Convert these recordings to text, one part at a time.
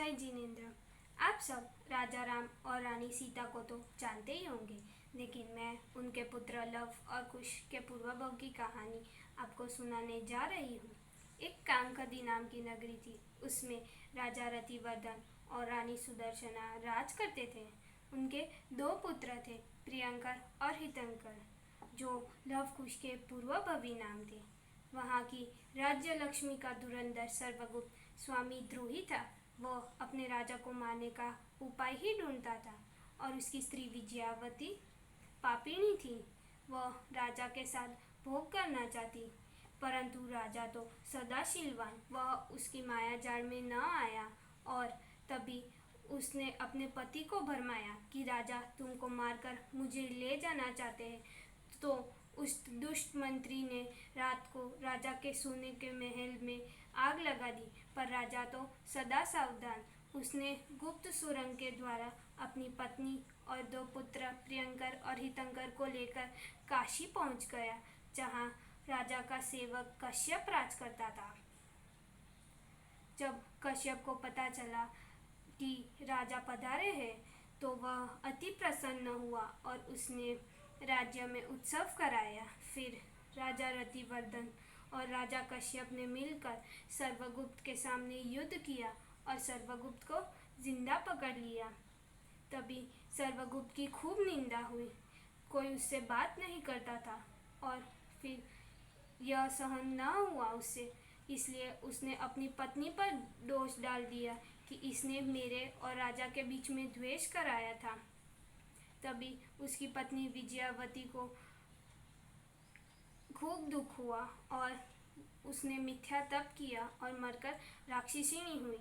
जय जिनेन्द्र। आप सब राजा राम और रानी सीता को तो जानते ही होंगे, लेकिन मैं उनके पुत्र लव और कुश के पूर्वभव की कहानी आपको सुनाने जा रही हूँ। एक कामकदी नाम की नगरी थी। उसमें राजा रतिवर्धन और रानी सुदर्शना राज करते थे। उनके दो पुत्र थे, प्रियंकर और हितंकर, जो लव कुश के पूर्वभवी नाम थे। वहाँ की राज्य लक्ष्मी का धुरंधर सर्वगुप्त स्वामी द्रोही था। वह अपने राजा को मारने का उपाय ही ढूंढता था, और उसकी स्त्री विजयावती पापिणी थी। वह राजा के साथ भोग करना चाहती, परंतु राजा तो सदाशीलवान, वह उसकी माया जाल में न आया। और तभी उसने अपने पति को भरमाया कि राजा तुमको मारकर मुझे ले जाना चाहते हैं। तो उस दुष्ट मंत्री ने रात को राजा के सोने के महल में आग लगा दी, पर राजा तो सदा सावधान। उसने गुप्त सुरंग के द्वारा अपनी पत्नी और दो पुत्र प्रियंकर और हितंकर को लेकर काशी पहुंच गया, जहां राजा का सेवक कश्यप राज करता था। जब कश्यप को पता चला कि राजा पधारे हैं, तो वह अति प्रसन्न हुआ और उसने राज्य में उत्सव कराया। फिर राजा रतिवर्धन और राजा कश्यप ने मिलकर सर्वगुप्त के सामने युद्ध किया और सर्वगुप्त को जिंदा पकड़ लिया। तभी सर्वगुप्त की खूब निंदा हुई, कोई उससे बात नहीं करता था। और फिर यह सहन न हुआ उससे, इसलिए उसने अपनी पत्नी पर दोष डाल दिया कि इसने मेरे और राजा के बीच में द्वेष कराया था। तभी उसकी पत्नी विजयावती को खूब दुख हुआ और उसने मिथ्या तप किया और मरकर राक्षसिणी हुई।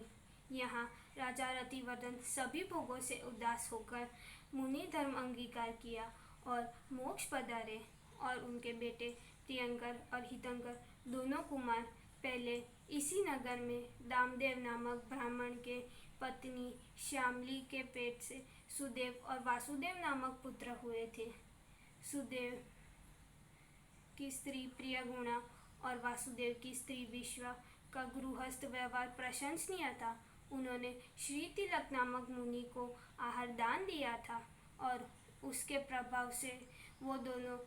यहाँ राजा रतिवर्धन सभी भोगों से उदास होकर मुनि धर्म अंगीकार किया और मोक्ष पधारे। और उनके बेटे प्रियंकर और हितंकर दोनों कुमार पहले इसी नगर में दामदेव नामक ब्राह्मण के पत्नी श्यामली के पेट से सुदेव और वासुदेव नामक पुत्र हुए थे। सुदेव की स्त्री प्रियगुणा और वासुदेव की स्त्री विश्वा का गृहस्थ व्यवहार प्रशंसनीय था। उन्होंने श्री तिलक नामक मुनि को आहार दान दिया था, और उसके प्रभाव से वो दोनों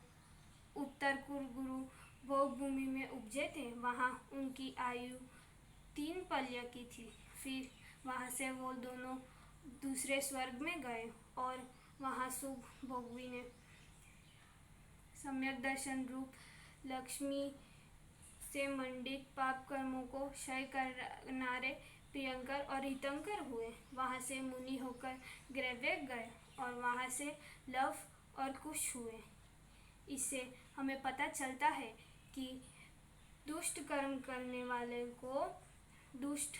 उत्तर कुरुगुरु भोग भूमि में उपजे थे। वहाँ उनकी आयु 3 पल्य की थी। फिर वहाँ से वो दोनों दूसरे स्वर्ग में गए और वहाँ शुभ भोगवी ने सम्यक दर्शन रूप लक्ष्मी से मंडित पाप कर्मों को क्षय करनारे प्रियंकर और हितंकर हुए। वहाँ से मुनि होकर ग्रैवेक गए और वहाँ से लव और कुश हुए। इससे हमें पता चलता है कि दुष्ट कर्म करने वाले को दुष्ट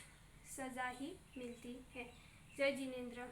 सजा ही मिलती है। जय जिनेन्द्र।